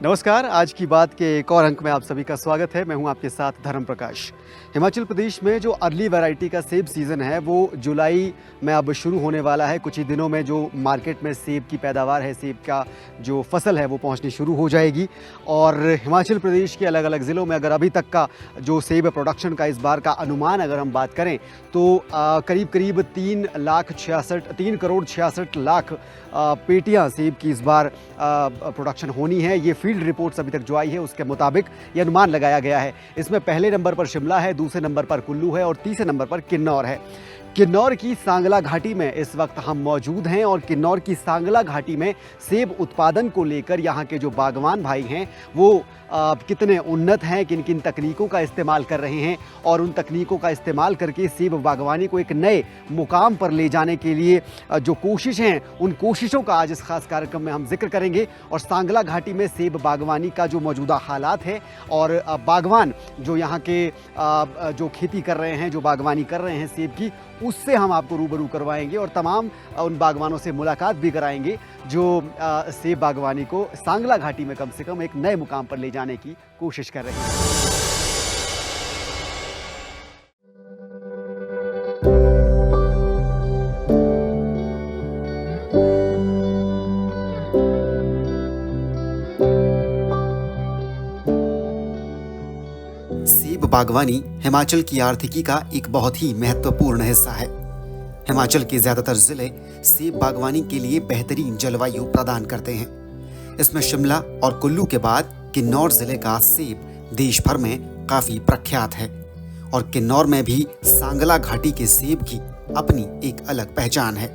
नमस्कार। आज की बात के एक और अंक में आप सभी का स्वागत है। मैं हूं आपके साथ धर्म प्रकाश। हिमाचल प्रदेश में जो अर्ली वैरायटी का सेब सीज़न है वो जुलाई में अब शुरू होने वाला है। कुछ ही दिनों में जो मार्केट में सेब की पैदावार है, सेब का जो फसल है वो पहुंचनी शुरू हो जाएगी। और हिमाचल प्रदेश के अलग अलग ज़िलों में अगर अभी तक का जो सेब प्रोडक्शन का इस बार का अनुमान अगर हम बात करें तो करीब करीब 3 करोड़ 66 लाख पेटियाँ सेब की इस बार प्रोडक्शन होनी है। ये फील्ड रिपोर्ट्स अभी तक जो आई है उसके मुताबिक ये अनुमान लगाया गया है। इसमें पहले नंबर पर शिमला है, दूसरे नंबर पर कुल्लू है और तीसरे नंबर पर किन्नौर है। किन्नौर की सांगला घाटी में इस वक्त हम मौजूद हैं और किन्नौर की सांगला घाटी में सेब उत्पादन को लेकर यहाँ के जो बागवान भाई हैं वो कितने उन्नत हैं, किन किन तकनीकों का इस्तेमाल कर रहे हैं और उन तकनीकों का इस्तेमाल करके सेब बागवानी को एक नए मुकाम पर ले जाने के लिए जो कोशिश हैं उन कोशिशों का आज इस खास कार्यक्रम में हम जिक्र करेंगे। और सांगला घाटी में सेब बागवानी का जो मौजूदा हालात है और बागवान जो यहाँ के जो खेती कर रहे हैं, जो बागवानी कर रहे हैं सेब की, उससे हम आपको रूबरू करवाएंगे और तमाम उन बागवानों से मुलाकात भी कराएंगे जो सेब बागवानी को सांगला घाटी में कम से कम एक नए मुकाम पर ले जाने की कोशिश कर रहे हैं। सेब बागवानी हिमाचल की आर्थिकी का एक बहुत ही महत्वपूर्ण हिस्सा है। हिमाचल के ज्यादातर जिले सेब बागवानी के लिए बेहतरीन जलवायु प्रदान करते हैं। इसमें शिमला और कुल्लू के बाद किन्नौर जिले का सेब देश भर में काफी प्रख्यात है और किन्नौर में भी सांगला घाटी के सेब की अपनी एक अलग पहचान है।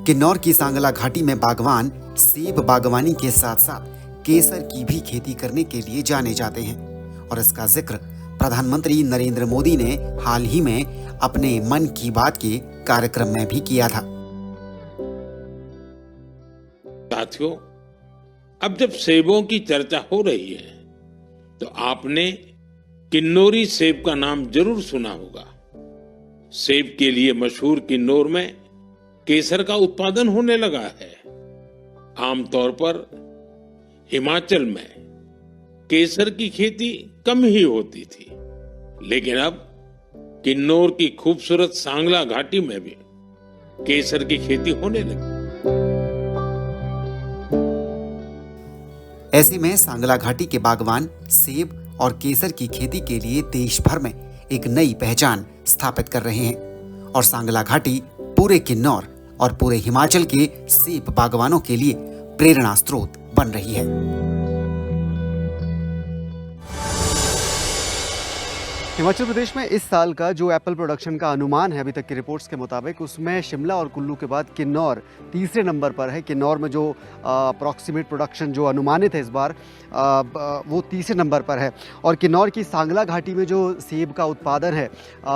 किन्नौर की सांगला घाटी में बागवान सेब बागवानी के साथ साथ केसर की भी खेती करने के लिए जाने जाते हैं और इसका जिक्र प्रधानमंत्री नरेंद्र मोदी ने हाल ही में अपने मन की बात के कार्यक्रम में भी किया था। साथियों, अब जब सेबों की चर्चा हो रही है तो आपने किन्नौरी सेब का नाम जरूर सुना होगा। सेब के लिए मशहूर किन्नौर में केसर का उत्पादन होने लगा है। आमतौर पर हिमाचल में केसर की खेती कम ही होती थी, लेकिन अब किन्नौर की खूबसूरत सांगला घाटी में भी केसर की खेती होने लगी। ऐसे में सांगला घाटी के बागवान सेब और केसर की खेती के लिए देश भर में एक नई पहचान स्थापित कर रहे हैं और सांगला घाटी पूरे किन्नौर और पूरे हिमाचल के सेब बागवानों के लिए प्रेरणा स्रोत बन रही है। हिमाचल प्रदेश में इस साल का जो एप्पल प्रोडक्शन का अनुमान है अभी तक की रिपोर्ट्स के मुताबिक, उसमें शिमला और कुल्लू के बाद किन्नौर तीसरे नंबर पर है। किन्नौर में जो अप्रॉक्सीमेट प्रोडक्शन जो अनुमानित है इस बार वो तीसरे नंबर पर है। और किन्नौर की सांगला घाटी में जो सेब का उत्पादन है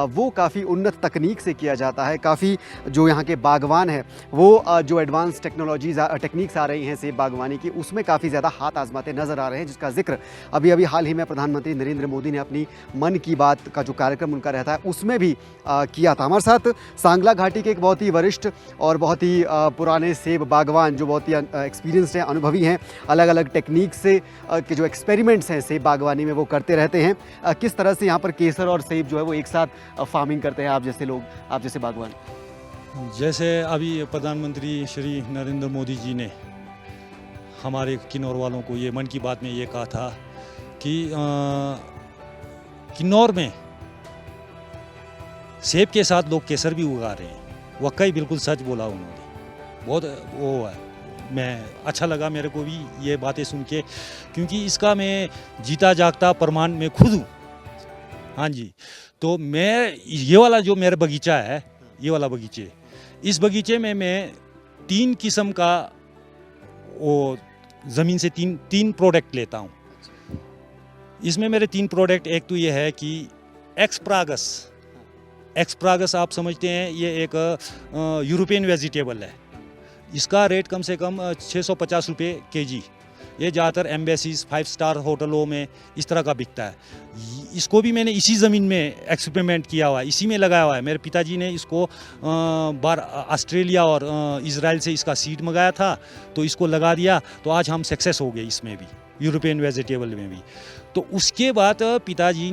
वो काफ़ी उन्नत तकनीक से किया जाता है। काफ़ी जो यहाँ के बागवान हैं वो जो एडवांस टेक्निक्स आ रही हैं सेब बागवानी की, उसमें काफ़ी ज़्यादा हाथ आजमाते नज़र आ रहे हैं, जिसका जिक्र अभी हाल ही में प्रधानमंत्री नरेंद्र मोदी ने अपनी मन की बात का जो कार्यक्रम उनका रहता है उसमें भी किया था। हमारे साथ सांगला घाटी के एक बहुत ही वरिष्ठ और बहुत ही पुराने सेब बागवान जो बहुत ही एक्सपीरियंस्ड हैं, अनुभवी हैं, अलग अलग टेक्निक से के जो एक्सपेरिमेंट्स हैं सेब बागवानी में वो करते रहते हैं। किस तरह से यहाँ पर केसर और सेब जो है वो एक साथ फार्मिंग करते हैं आप जैसे लोग, आप जैसे बागवान? जैसे अभी प्रधानमंत्री श्री नरेंद्र मोदी जी ने हमारे किन्नौर वालों को ये मन की बात में ये कहा था कि किन्नौर में सेब के साथ लोग केसर भी उगा रहे हैं। वाकई बिल्कुल सच बोला उन्होंने। बहुत वो है, मैं अच्छा लगा मेरे को भी ये बातें सुन के, क्योंकि इसका मैं जीता जागता प्रमाण में खुद हूँ। हाँ जी, तो मैं ये वाला जो मेरा बगीचा है, ये वाला बगीचे, इस बगीचे में मैं 3 किस्म का वो ज़मीन से तीन प्रोडक्ट लेता हूँ। इसमें मेरे 3 प्रोडक्ट, एक तो ये है कि एक्सप्रागस आप समझते हैं, ये एक यूरोपियन वेजिटेबल है। इसका रेट कम से कम 650 रुपये kg। ये ज़्यादातर एम्बेसीज 5 स्टार होटलों में इस तरह का बिकता है। इसको भी मैंने इसी ज़मीन में एक्सपेरिमेंट किया हुआ है, इसी में लगाया हुआ है। मेरे पिताजी ने इसको बार ऑस्ट्रेलिया और इजराइल से इसका सीड मंगाया था, तो इसको लगा दिया, तो आज हम सक्सेस हो गए इसमें भी, यूरोपियन वेजिटेबल में भी। तो उसके बाद पिताजी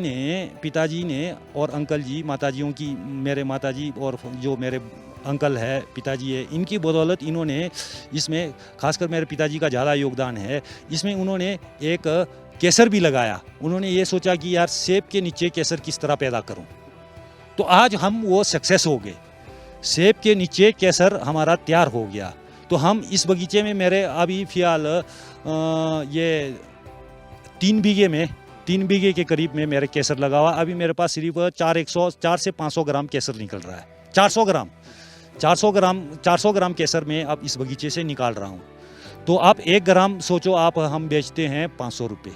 ने और अंकल जी, माताजियों की, मेरे माताजी और जो मेरे अंकल है, पिताजी है, इनकी बदौलत इन्होंने इसमें, खासकर मेरे पिताजी का ज़्यादा योगदान है इसमें, उन्होंने एक केसर भी लगाया। उन्होंने ये सोचा कि यार सेब के नीचे केसर किस तरह पैदा करूं, तो आज हम वो सक्सेस हो गए। सेब के नीचे केसर हमारा तैयार हो गया। तो हम इस बगीचे में, मेरे अभी फ़िलहाल ये 3 बीघे के करीब में मेरे केसर लगा हुआ। अभी मेरे पास सिर्फ 400 से 500 ग्राम केसर निकल रहा है। 400 ग्राम केसर में अब इस बगीचे से निकाल रहा हूँ। तो आप 1 ग्राम सोचो, आप हम बेचते हैं 500 रुपये।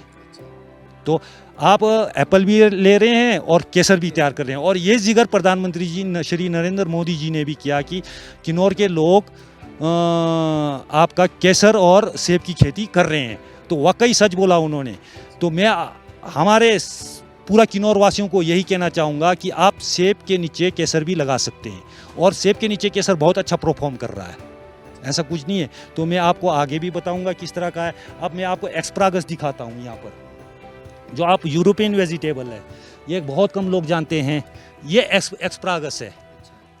तो आप एप्पल भी ले रहे हैं और केसर भी तैयार कर रहे हैं। और ये जिक्र प्रधानमंत्री जी श्री नरेंद्र मोदी जी ने भी किया कि किन्नौर के लोग आपका केसर और सेब की खेती कर रहे हैं। तो वाकई सच बोला उन्होंने। तो मैं हमारे पूरा किन्नौर वासियों को यही कहना चाहूँगा कि आप सेब के नीचे केसर भी लगा सकते हैं, और सेब के नीचे केसर बहुत अच्छा परफॉर्म कर रहा है, ऐसा कुछ नहीं है। तो मैं आपको आगे भी बताऊँगा किस तरह का है। अब मैं आपको एस्परागस दिखाता हूँ यहाँ पर, जो आप यूरोपियन वेजिटेबल है, ये बहुत कम लोग जानते हैं। ये एस्परागस है,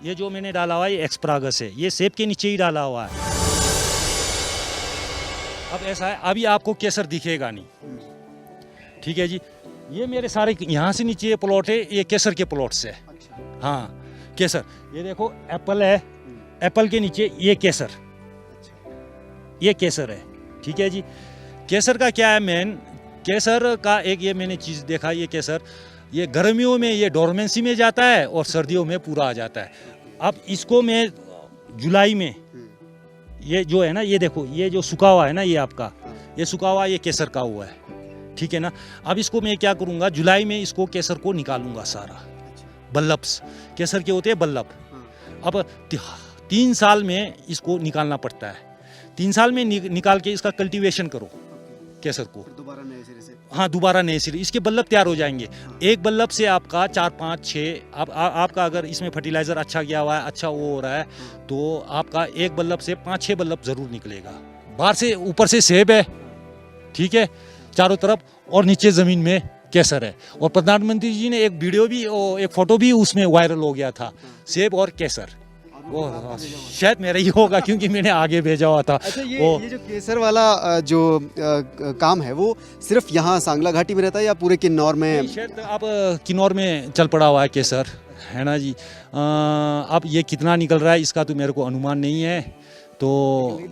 ये जो मैंने डाला हुआ है ये एस्परागस है, ये सेब के नीचे ही डाला हुआ है। अब ऐसा है, अभी आपको केसर दिखेगा नहीं, ठीक है जी। ये मेरे सारे यहाँ से नीचे ये प्लॉट है, ये केसर के प्लॉट्स है। हाँ, केसर, ये देखो एप्पल है, एप्पल के नीचे ये केसर, ये केसर है, ठीक है जी। केसर का क्या है मेन, केसर का एक ये मैंने चीज़ देखा, ये केसर ये गर्मियों में ये डोरमेंसी में जाता है और सर्दियों में पूरा आ जाता है। अब इसको मैं जुलाई में, ये जो है ना, ये देखो, ये जो सूखा हुआ है ना, ये आपका ये सूखा हुआ, ये केसर का हुआ है, ठीक है ना। अब इसको मैं क्या करूँगा, जुलाई में इसको केसर को निकालूंगा सारा। बल्लब्स केसर के होते हैं बल्लभ। अब 3 साल में इसको निकालना पड़ता है। 3 साल में निकाल के इसका कल्टीवेशन करो केसर को, दोबारा नए सिरे से। हाँ, दोबारा नए सिरे, इसके बल्लभ तैयार हो जाएंगे। एक बल्लभ से आपका 4, 5, 6, आपका अगर इसमें फर्टिलाइज़र अच्छा गया हुआ है, अच्छा वो हो रहा है, तो आपका एक बल्लभ से 5-6 बल्लभ ज़रूर निकलेगा। बाहर से, ऊपर से सेब है, ठीक है, चारों तरफ, और नीचे ज़मीन में केसर है। और प्रधानमंत्री जी ने एक वीडियो भी, एक फ़ोटो भी उसमें वायरल हो गया था, सेब और केसर। वो शायद मेरा ही होगा क्योंकि मैंने आगे भेजा हुआ था। अच्छा, ये जो केसर वाला जो काम है, वो सिर्फ यहाँ सांगला घाटी में रहता है या पूरे किन्नौर में? शायद आप किन्नौर में चल पड़ा हुआ है केसर, है ना जी। अब ये कितना निकल रहा है इसका तो मेरे को अनुमान नहीं है। तो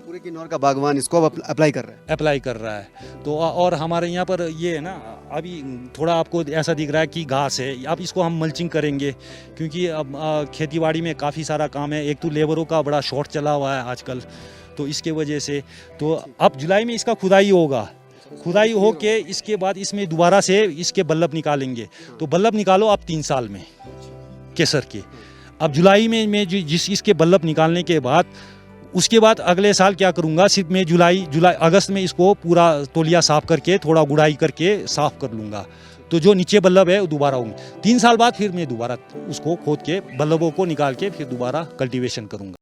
पूरे किन्नौर का बागवान इसको अब अप्लाई कर रहा है। तो और हमारे यहाँ पर ये है ना, अभी थोड़ा आपको ऐसा दिख रहा है कि घास है, अब इसको हम मल्चिंग करेंगे क्योंकि अब खेतीबाड़ी में काफ़ी सारा काम है। एक तो लेबरों का बड़ा शॉर्ट चला हुआ है आजकल, तो इसके वजह से तो अब जुलाई में इसका खुदाई होगा। खुदाई हो के इसके बाद इसमें दोबारा से इसके बल्लभ निकालेंगे। तो बल्लभ निकालो आप 3 साल में केसर के। अब जुलाई में मैं जिस इसके बल्लभ निकालने के बाद, उसके बाद अगले साल क्या करूँगा, सिर्फ मैं जुलाई अगस्त में इसको पूरा तौलिया साफ़ करके, थोड़ा गुड़ाई करके साफ़ कर लूँगा। तो जो नीचे बल्लभ है वो दोबारा होंगे। 3 साल बाद फिर मैं दोबारा उसको खोद के बल्लभों को निकाल के फिर दोबारा कल्टीवेशन करूँगा।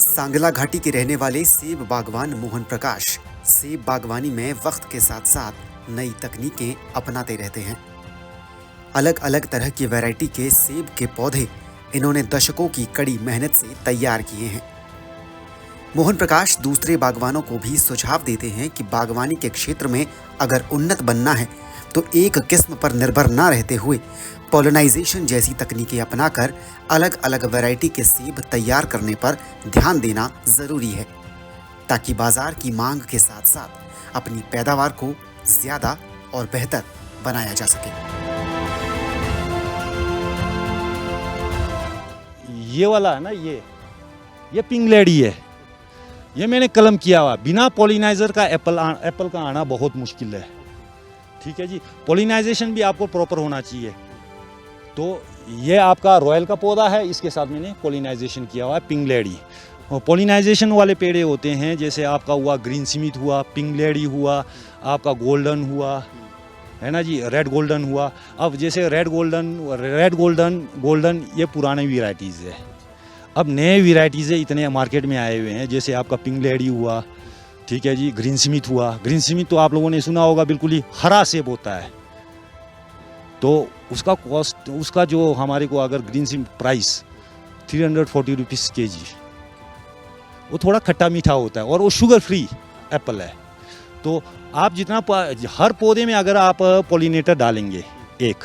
सांगला घाटी के रहने वाले सेब बागवान मोहन प्रकाश सेब बागवानी में वक्त के साथ साथ नई तकनीकें अपनाते रहते हैं। अलग अलग तरह की वैरायटी के सेब के पौधे इन्होंने दशकों की कड़ी मेहनत से तैयार किए हैं। मोहन प्रकाश दूसरे बागवानों को भी सुझाव देते हैं कि बागवानी के क्षेत्र में अगर उन्नत बनना है तो एक किस्म पर निर्भर न रहते हुए पॉलिनाइजेशन जैसी तकनीकें अपनाकर अलग अलग वैरायटी के सेब तैयार करने पर ध्यान देना जरूरी है, ताकि बाजार की मांग के साथ साथ अपनी पैदावार को ज्यादा और बेहतर बनाया जा सके। ये वाला है ना, ये पिंक लेडी है, ये मैंने कलम किया हुआ। बिना पॉलिनाइजर का एप्पल का आना बहुत मुश्किल है, ठीक है जी। पॉलिनाइजेशन भी आपको प्रॉपर होना चाहिए। तो ये आपका रॉयल का पौधा है, इसके साथ मैंने पॉलिनाइजेशन किया हुआ है पिंक लेडी। और पॉलिनाइजेशन वाले पेड़े होते हैं, जैसे आपका हुआ ग्रीन स्मिथ हुआ, पिंक लेडी हुआ, आपका गोल्डन हुआ, है ना जी, रेड गोल्डन हुआ। अब जैसे रेड गोल्डन ये पुराने वेराइटीज़ है। अब नए वेराइटीज़ इतने मार्केट में आए हुए हैं, जैसे आपका पिंक लेडी हुआ, ठीक है जी, ग्रीन स्मिथ हुआ। ग्रीन स्मिथ तो आप लोगों ने सुना होगा, बिल्कुल ही हरा सेब होता है। तो उसका कॉस्ट, उसका जो हमारे को अगर green Smith price 340 rupees kg, वो थोड़ा खट्टा मीठा होता है और वो शुगर फ्री एप्पल है। तो आप जितना हर पौधे में अगर आप पॉलिनेटर डालेंगे एक,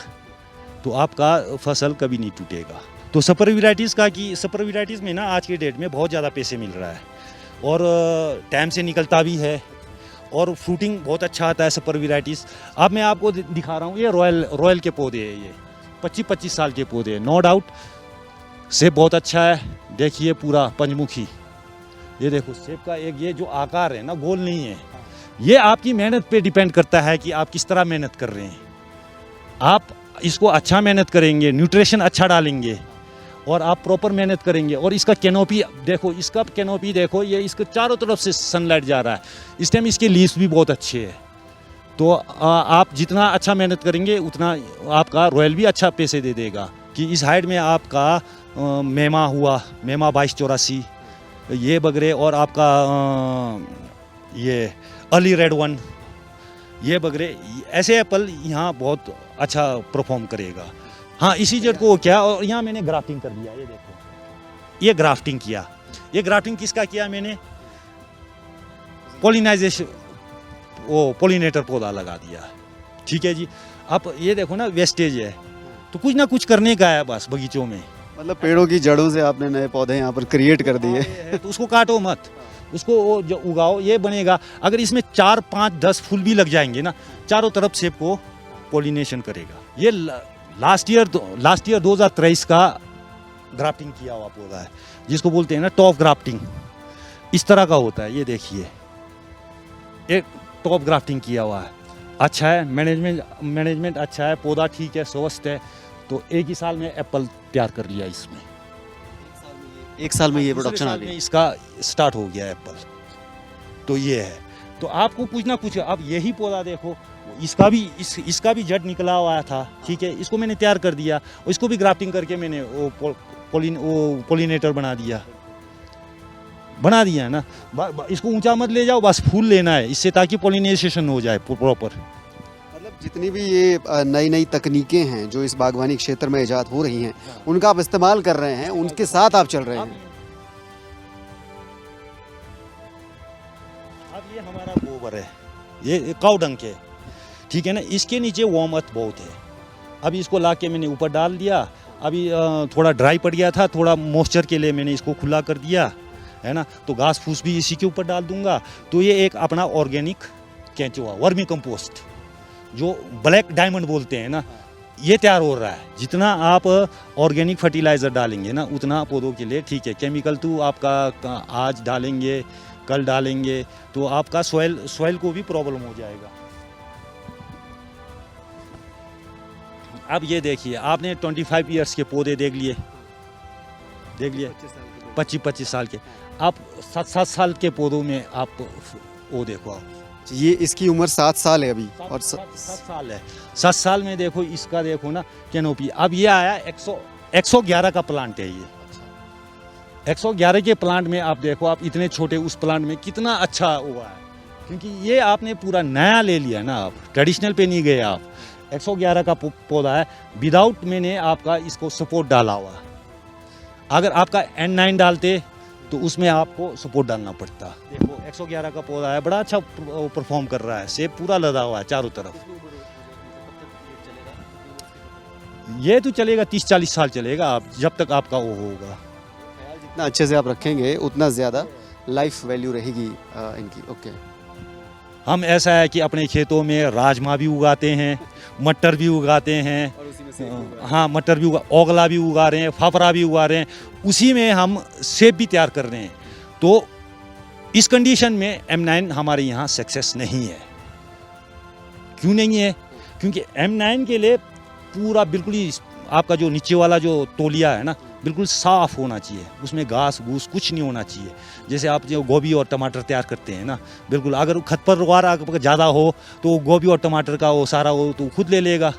तो आपका फसल कभी नहीं टूटेगा। तो सुपर वेराइटीज़ का कि सुपर वेराइटीज़ में ना आज के डेट में बहुत ज़्यादा पैसे मिल रहा है और टाइम से निकलता भी है और फ्रूटिंग बहुत अच्छा आता है सुपर वेराइटीज़। अब मैं आपको दिखा रहा हूँ, ये रॉयल के पौधे हैं, ये 25-25 साल के पौधे हैं, नो डाउट। सेब बहुत अच्छा है, देखिए पूरा पंचमुखी। ये देखो सेब का एक ये जो आकार है ना, गोल नहीं है। ये आपकी मेहनत पे डिपेंड करता है कि आप किस तरह मेहनत कर रहे हैं। आप इसको अच्छा मेहनत करेंगे, न्यूट्रिशन अच्छा डालेंगे और आप प्रॉपर मेहनत करेंगे। और इसका कैनोपी देखो, इसका कैनोपी देखो, ये इसके चारों तरफ से सनलाइट जा रहा है। इस टाइम इसके लीव्स भी बहुत अच्छे हैं। तो आप जितना अच्छा मेहनत करेंगे उतना आपका रॉयल भी अच्छा पैसे दे देगा। कि इस हाइट में आपका मेमा हुआ, मेमा 2284, ये बगरे, और आपका ये अर्ली रेड वन, ये बगरे, ऐसे एप्पल यहाँ बहुत अच्छा परफॉर्म करेगा। हाँ, इसी जड़ को क्या, और यहाँ मैंने ग्राफ्टिंग कर दिया, ये देखो, ये ग्राफ्टिंग किया। ये ग्राफ्टिंग किसका किया मैंने? पॉलिनाइजेशन, वो पॉलिनेटर पौधा लगा दिया, ठीक है जी। अब ये देखो ना, वेस्टेज है, तो कुछ ना कुछ करने का है बस बगीचों में। मतलब पेड़ों की जड़ों से आपने नए पौधे यहाँ पर क्रिएट कर दिए। तो उसको काटो मत, उसको वो जो उगाओ, ये बनेगा। अगर इसमें 4, 5, 10 फूल भी लग जाएंगे ना, चारों तरफ सेब को पॉलिनेशन करेगा। ये लास्ट ईयर 2023 का ग्राफ्टिंग किया हुआ पौधा है, जिसको बोलते हैं ना टॉप ग्राफ्टिंग। इस तरह का होता है, ये देखिए, एक टॉप ग्राफ्टिंग किया हुआ है। अच्छा है, मैनेजमेंट अच्छा है, पौधा ठीक है, स्वस्थ है। तो एक ही साल में एप्पल तैयार कर लिया इसमें। एक साल में ये दूसरे प्रोडक्शन आ साल में गई। इसका स्टार्ट हो गया एप्पल। तो ये है, तो आपको कुछ ना कुछ, अब यही पौधा देखो, इसका भी जड़ निकला हुआ था, ठीक है। इसको मैंने तैयार कर दिया, और इसको भी ग्राफ्टिंग करके मैंने वो पॉलिनेटर बना दिया ना। इसको ऊंचा मत ले जाओ, बस फूल लेना है इससे, ताकि पॉलिनेशन हो जाए प्रॉपर। मतलब जितनी भी ये नई नई तकनीकें हैं जो इस बागवानी क्षेत्र में इजाद हो रही हैं, उनका आप इस्तेमाल कर रहे हैं, उनके साथ आप चल रहे हैं। अब ये हमारा गोबर है, ये काऊ डंक है, ठीक है ना। इसके नीचे वार्म अर्थ बहुत है। अभी इसको ला के मैंने ऊपर डाल दिया। अभी थोड़ा ड्राई पड़ गया था, थोड़ा मॉइस्चर के लिए मैंने इसको खुला कर दिया, है ना। तो घास फूस भी इसी के ऊपर डाल दूंगा। तो ये एक अपना ऑर्गेनिक केंचुआ, वर्मी कंपोस्ट, जो ब्लैक डायमंड बोलते हैं ना, ये तैयार हो रहा है। जितना आप ऑर्गेनिक फर्टिलाइज़र डालेंगे ना, उतना पौधों के लिए ठीक है। केमिकल तो आपका आज डालेंगे, कल डालेंगे, तो आपका सॉइल को भी प्रॉब्लम हो जाएगा। अब ये देखिए, आपने 25 ईयर्स के पौधे देख लिए 25 साल के। आप 7 साल के पौधों में आप वो देखो, आप ये इसकी उम्र 7 साल है अभी, और 7 साल है। 7 साल में देखो, इसका देखो ना कैनोपी। अब ये आया 111 का प्लांट है। ये 111 के प्लांट में आप देखो, आप इतने छोटे उस प्लांट में कितना अच्छा हुआ है, क्योंकि ये आपने पूरा नया ले लिया ना, आप ट्रेडिशनल पे नहीं गए। आप 111 का पौधा है, विदाउट मैंने आपका इसको सपोर्ट डाला हुआ। अगर आपका N9 डालते तो उसमें आपको सपोर्ट डालना पड़ता। देखो 111 का पौधा है, बड़ा अच्छा परफॉर्म कर रहा है। सेब पूरा लदा हुआ है चारों तरफ। ये तो चलेगा 30-40 साल चलेगा, आप जब तक आपका वो होगा। जितना अच्छे से आप रखेंगे उतना ज़्यादा लाइफ वैल्यू रहेगी इनकी। ओके, हम ऐसा है कि अपने खेतों में राजमा भी उगाते हैं, मटर भी उगाते हैं, और उसी में हाँ मटर भी ओगला भी उगा रहे हैं, फाफरा भी उगा रहे हैं, उसी में हम सेब भी तैयार कर रहे हैं। तो इस कंडीशन में M9 हमारे यहाँ सक्सेस नहीं है। क्यों नहीं है? क्योंकि M9 के लिए पूरा बिल्कुल ही आपका जो नीचे वाला जो तौलिया है ना, बिल्कुल साफ होना चाहिए, उसमें घास घूस कुछ नहीं होना चाहिए। जैसे आप जो गोभी और टमाटर तैयार करते हैं ना, बिल्कुल अगर खरपतवार अगर ज़्यादा हो तो गोभी और टमाटर का वो सारा वो तो खुद ले लेगा।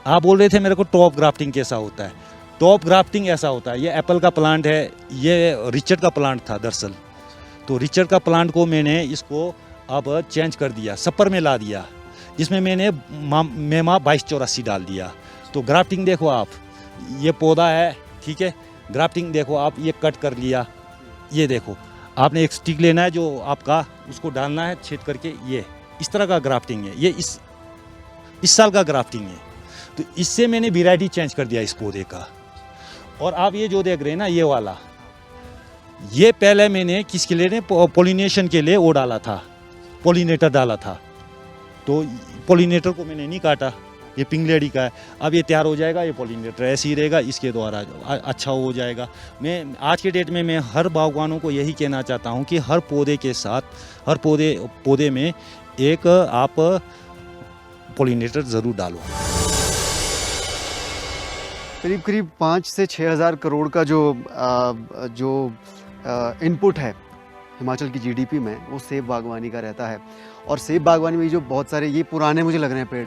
आप बोल रहे थे मेरे को टॉप ग्राफ्टिंग कैसा होता है। टॉप ग्राफ्टिंग ऐसा होता है, ये एप्पल का प्लांट है, ये रिचर्ड का प्लांट था दरअसल। तो रिचर्ड का प्लांट को मैंने इसको अब चेंज कर दिया, सपर में ला दिया। इसमें मैंने मेमा 2284 डाल दिया। तो ग्राफ्टिंग देखो आप, ये पौधा है, ठीक है, ग्राफ्टिंग देखो आप, ये कट कर लिया, ये देखो आपने एक स्टिक लेना है जो आपका, उसको डालना है छेद करके, ये इस तरह का ग्राफ्टिंग है। ये इस साल का ग्राफ्टिंग है। तो इससे मैंने वैरायटी चेंज कर दिया इस पौधे का। और आप ये जो देख रहे हैं ना, ये वाला, ये पहले मैंने किसके लिए, पॉलिनेशन के लिए वो डाला था, पॉलिनेटर डाला था। तो पॉलिनेटर को मैंने नहीं काटा, ये पिंक लेडी का है। अब ये तैयार हो जाएगा, ये पॉलिनेटर ऐसे ही रहेगा, इसके द्वारा अच्छा हो जाएगा। मैं आज के डेट में मैं हर बागवानों को यही कहना चाहता हूँ कि हर पौधे के साथ, हर पौधे में एक आप पॉलिनेटर ज़रूर डालो। करीब करीब 5 से 6 हज़ार करोड़ का जो इनपुट है हिमाचल की जीडीपी में, वो सेब बागवानी का रहता है। और सेब बागवानी में जो बहुत सारे ये पुराने मुझे लग रहे हैं पेड़,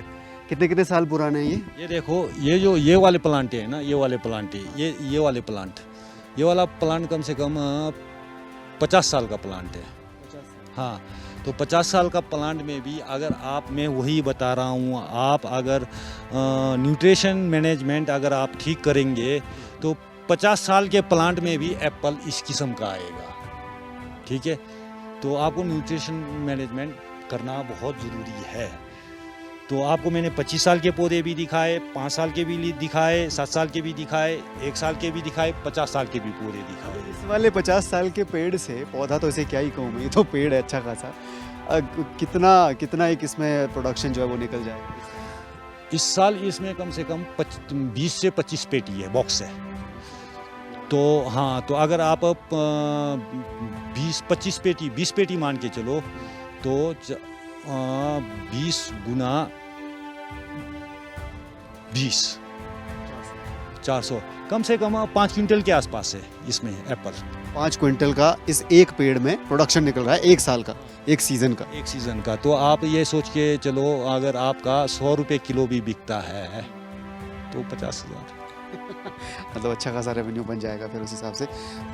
कितने कितने साल पुराने हैं ये देखो, ये वाले प्लांट है ना, ये वाले प्लांट है, ये वाले प्लांट, ये वाला प्लांट कम से कम 50 साल का प्लांट है। हाँ, तो 50 साल का प्लांट में भी अगर आप, मैं वही बता रहा हूँ, आप अगर न्यूट्रिशन मैनेजमेंट अगर आप ठीक करेंगे तो 50 साल के प्लांट में भी एप्पल इस किस्म का आएगा, ठीक है। तो आपको न्यूट्रिशन मैनेजमेंट करना बहुत ज़रूरी है। तो आपको मैंने 25 साल के पौधे भी दिखाए, 5 साल के भी दिखाए, 7 साल के भी दिखाए, 1 साल के भी दिखाए, 50 साल के भी पौधे दिखाए। इस वाले 50 साल के पेड़ से, पौधा तो इसे क्या ही कहूँ मैं, ये तो पेड़ है अच्छा खासा, कितना एक इसमें प्रोडक्शन जो है वो निकल जाएगा? इस साल इसमें कम से कम 20 से 25 पेटी है, बॉक्स है। तो हाँ, तो अगर आप 20 पेटी मान के चलो तो 20 गुना 20 400, कम से कम 5 क्विंटल के आसपास है इसमें एप्पल। 5 क्विंटल का इस एक पेड़ में प्रोडक्शन निकल रहा है, एक साल का, एक सीजन का। तो आप ये सोच के चलो, अगर आपका 100 रुपये किलो भी बिकता है तो 50,000 मतलब अच्छा खासा रेवेन्यू बन जाएगा फिर उस हिसाब से।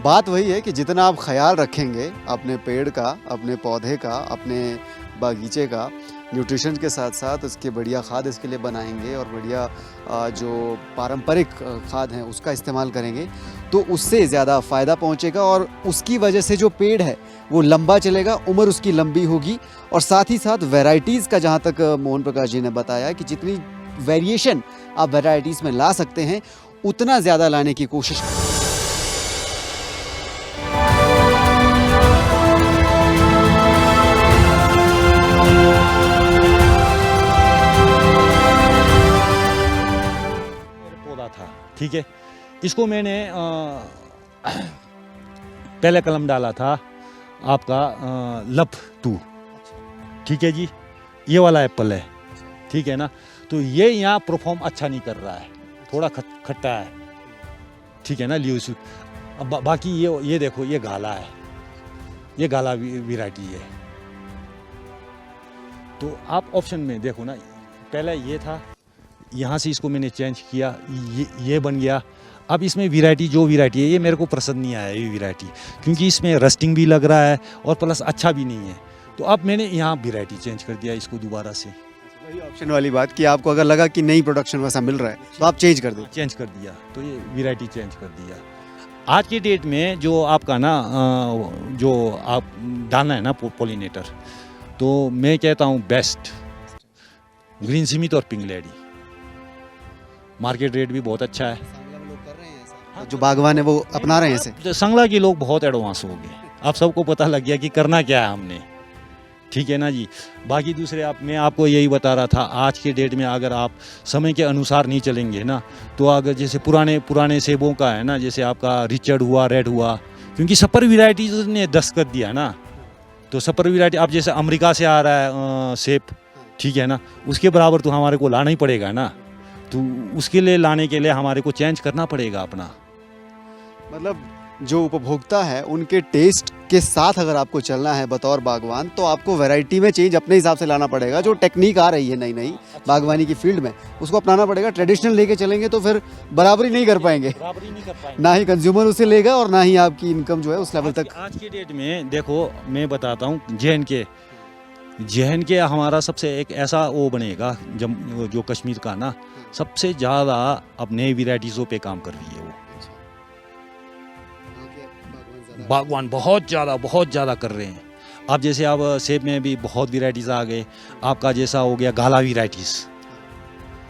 बात वही है कि जितना आप ख्याल रखेंगे अपने पेड़ का, अपने पौधे का, अपने बागीचे का, न्यूट्रिशन के साथ साथ उसके बढ़िया खाद इसके लिए बनाएंगे और बढ़िया जो पारंपरिक खाद हैं उसका इस्तेमाल करेंगे, तो उससे ज़्यादा फ़ायदा पहुंचेगा और उसकी वजह से जो पेड़ है वो लंबा चलेगा, उम्र उसकी लंबी होगी। और साथ ही साथ वैरायटीज़ का, जहाँ तक मोहन प्रकाश जी ने बताया कि जितनी वेरिएशन आप वैरायटीज़ में ला सकते हैं उतना ज़्यादा लाने की कोशिश करें। पौधा था, ठीक है, इसको मैंने पहले कलम डाला था आपका लप 2, ठीक है जी, ये वाला एप्पल है, ठीक है ना। तो ये यहाँ परफॉर्म अच्छा नहीं कर रहा है, थोड़ा खट्टा है, ठीक है ना, लीव्स। अब बाकी ये देखो, ये गाला है, ये गाला वैरायटी है। तो आप ऑप्शन में देखो ना, पहले ये था, यहाँ से इसको मैंने चेंज किया, ये बन गया। अब इसमें वैरायटी, जो वैरायटी है, ये मेरे को पसंद नहीं आया ये वैरायटी, क्योंकि इसमें रस्टिंग भी लग रहा है और प्लस अच्छा भी नहीं है। तो अब मैंने यहाँ वैरायटी चेंज कर दिया इसको दोबारा से। वही ऑप्शन वाली बात कि आपको अगर लगा कि नई प्रोडक्शन वैसा मिल रहा है तो आप चेंज कर दें। चेंज कर दिया, तो ये वैरायटी चेंज कर दिया। आज की डेट में जो आपका ना जो आप डालना है ना पॉलिनेटर, तो मैं कहता हूँ बेस्ट ग्रीन स्मिथ और पिंक लेडी। मार्केट रेट भी बहुत अच्छा है। जो बागवान है वो अपना रहे हैं इसे? तो संगला के लोग बहुत एडवांस हो गए, अब सबको पता लग गया कि करना क्या है हमने, ठीक है ना जी। बाकी दूसरे मैं आपको यही बता रहा था, आज के डेट में अगर आप समय के अनुसार नहीं चलेंगे ना, तो अगर जैसे पुराने सेबों का है ना, जैसे आपका रिचर्ड हुआ, रेड हुआ, क्योंकि सुपर वैरायटीज ने दस्तखत दिया ना, तो सुपर वैरायटी अब जैसे अमेरिका से आ रहा है सेब, ठीक है ना, उसके बराबर तो हमारे को लाना ही पड़ेगा ना, तो उसके लिए लाने के लिए हमारे को चेंज करना पड़ेगा अपना। मतलब जो उपभोक्ता है उनके टेस्ट के साथ अगर आपको चलना है बतौर बागवान, तो आपको वैरायटी में चेंज अपने हिसाब से लाना पड़ेगा। जो टेक्निक आ रही है नई नई बागवानी की फील्ड में, उसको अपनाना पड़ेगा। ट्रेडिशनल लेके चलेंगे तो फिर बराबरी नहीं कर पाएंगे, ना ही कंज्यूमर उसे लेगा और ना ही आपकी इनकम जो है उस लेवल तक। आज के डेट में देखो, मैं बताता हूँ, जे.एन.के हमारा सबसे एक ऐसा वो बनेगा जो कश्मीर का ना सबसे ज़्यादा अब नई वेराइटीज़ों पे काम कर रही है। वो बागवान बहुत ज़्यादा कर रहे हैं। अब जैसे अब सेब में भी बहुत वेराइटीज़ आ गए, आपका जैसा हो गया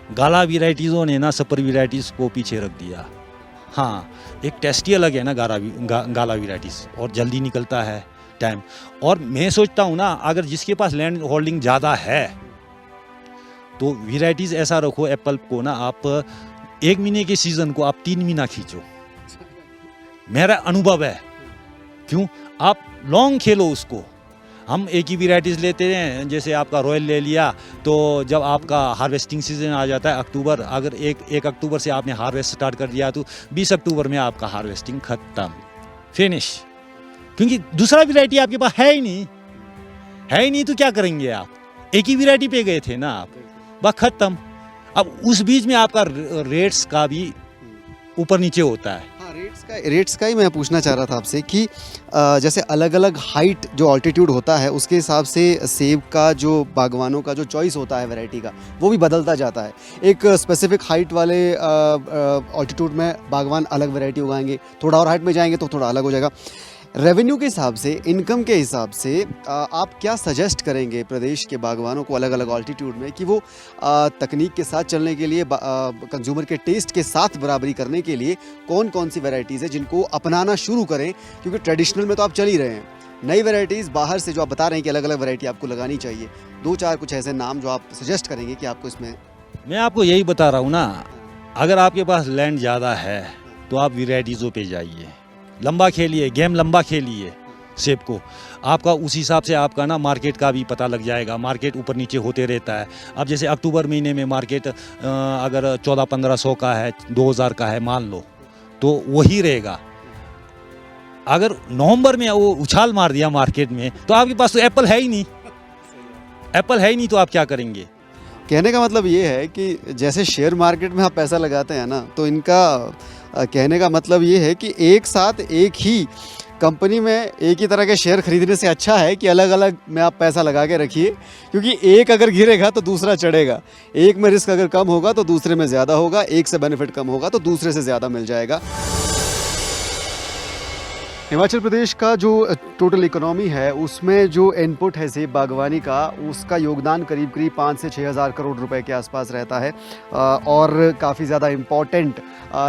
गाला वेराइटीज़ों ने ना सुपर वेराइटीज़ को पीछे रख दिया। हाँ, एक टेस्ट ही अलग है ना गाला वेराइटीज़, और जल्दी निकलता है टाइम। और मैं सोचता हूँ ना, अगर जिसके पास लैंड होल्डिंग ज़्यादा है तो वेराइटीज़ ऐसा रखो एप्पल को ना, आप 1 महीने के सीज़न को आप 3 महीना खींचो, मेरा अनुभव है। क्यों? आप लॉन्ग खेलो उसको। हम एक ही वेराइटीज़ लेते हैं, जैसे आपका रॉयल ले लिया, तो जब आपका हार्वेस्टिंग सीजन आ जाता है अक्टूबर, अगर 1 अक्टूबर से आपने हार्वेस्ट स्टार्ट कर दिया तो 20 अक्टूबर में आपका हार्वेस्टिंग खत्म, फिनिश। क्योंकि दूसरा वेराइटी आपके पास है ही नहीं, तो क्या करेंगे आप? एक ही वेराइटी पे गए थे ना आप, बस खत्म। अब उस बीच में आपका रेट्स का भी ऊपर नीचे होता है। हाँ, रेट्स का ही मैं पूछना चाह रहा था आपसे कि जैसे अलग अलग हाइट जो ऑल्टीट्यूड होता है उसके हिसाब से सेब का जो बागवानों का जो चॉइस होता है वैरायटी का, वो भी बदलता जाता है। एक स्पेसिफिक हाइट वाले ऑल्टीट्यूड में बागवान अलग वैरायटी उगाएंगे, थोड़ा और हाइट में जाएंगे तो थोड़ा अलग हो जाएगा। रेवेन्यू के हिसाब से, इनकम के हिसाब से आप क्या सजेस्ट करेंगे प्रदेश के बागवानों को अलग अलग ऑल्टीट्यूड में, कि वो तकनीक के साथ चलने के लिए, कंज्यूमर के टेस्ट के साथ बराबरी करने के लिए कौन कौन सी वैरायटीज़ है जिनको अपनाना शुरू करें? क्योंकि ट्रेडिशनल में तो आप चल ही रहे हैं, नई वैरायटीज़ बाहर से जो आप बता रहे हैं कि अलग अलग वैरायटी आपको लगानी चाहिए, 2-4 कुछ ऐसे नाम जो आप सजेस्ट करेंगे कि आपको इसमें। मैं आपको यही बता रहा हूँ ना, अगर आपके पास लैंड ज़्यादा है तो आप वेराइटीज़ों पे जाइए, लंबा खेलिए, गेम लंबा खेलिए सेब को। आपका उस हिसाब से आपका ना मार्केट का भी पता लग जाएगा, मार्केट ऊपर नीचे होते रहता है। अब जैसे अक्टूबर महीने में मार्केट अगर 1400-1500 का है, 2000 का है मान लो, तो वही रहेगा। अगर नवंबर में वो उछाल मार दिया मार्केट में, तो आपके पास तो एप्पल है ही नहीं, तो आप क्या करेंगे? कहने का मतलब ये है कि जैसे शेयर मार्केट में आप पैसा लगाते हैं ना, तो इनका कहने का मतलब ये है कि एक साथ एक ही कंपनी में एक ही तरह के शेयर खरीदने से अच्छा है कि अलग अलग में आप पैसा लगा के रखिए, क्योंकि एक अगर गिरेगा तो दूसरा चढ़ेगा, एक में रिस्क अगर कम होगा तो दूसरे में ज़्यादा होगा, एक से बेनिफिट कम होगा तो दूसरे से ज़्यादा मिल जाएगा। हिमाचल प्रदेश का जो टोटल इकोनॉमी है उसमें जो इनपुट है सेब बागवानी का, उसका योगदान करीब 5 से 6 हज़ार करोड़ रुपए के आसपास रहता है। और काफ़ी ज़्यादा इम्पॉर्टेंट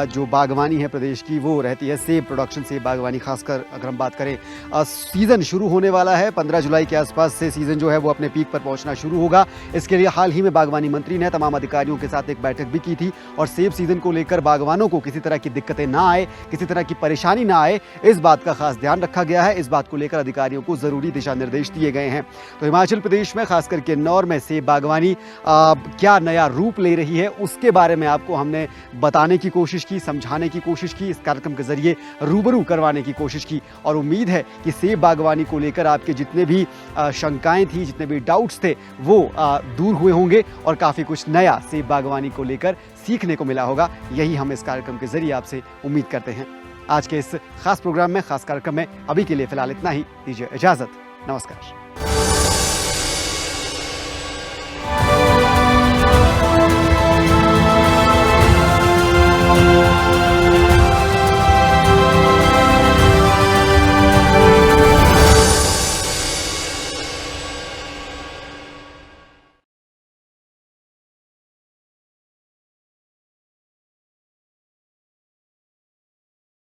जो बागवानी है प्रदेश की वो रहती है सेब प्रोडक्शन, सेब बागवानी। खासकर अगर हम बात करें, सीज़न शुरू होने वाला है 15 जुलाई के आसपास से सीज़न जो है वो अपने पीक पर पहुँचना शुरू होगा। इसके लिए हाल ही में बागवानी मंत्री ने तमाम अधिकारियों के साथ एक बैठक भी की थी, और सेब सीज़न को लेकर बागवानों को किसी तरह की दिक्कतें ना आए, किसी तरह की परेशानी ना आए, इस बात का खास ध्यान रखा गया है। इस बात को लेकर अधिकारियों को जरूरी दिशा निर्देश दिए गए हैं। तो हिमाचल प्रदेश में खासकर किन्नौर में सेब बागवानी क्या नया रूप ले रही है उसके बारे में आपको हमने बताने की कोशिश की, समझाने की कोशिश की, इस कार्यक्रम के जरिए रूबरू करवाने की कोशिश की। और उम्मीद है कि सेब बागवानी को लेकर आपके जितने भी शंकाएं थी, जितने भी डाउट्स थे, वो दूर हुए होंगे और काफ़ी कुछ नया सेब बागवानी को लेकर सीखने को मिला होगा। यही हम इस कार्यक्रम के जरिए आपसे उम्मीद करते हैं। आज के इस खास प्रोग्राम में, खास कार्यक्रम में अभी के लिए फिलहाल इतना ही। दीजिए इजाजत, नमस्कार।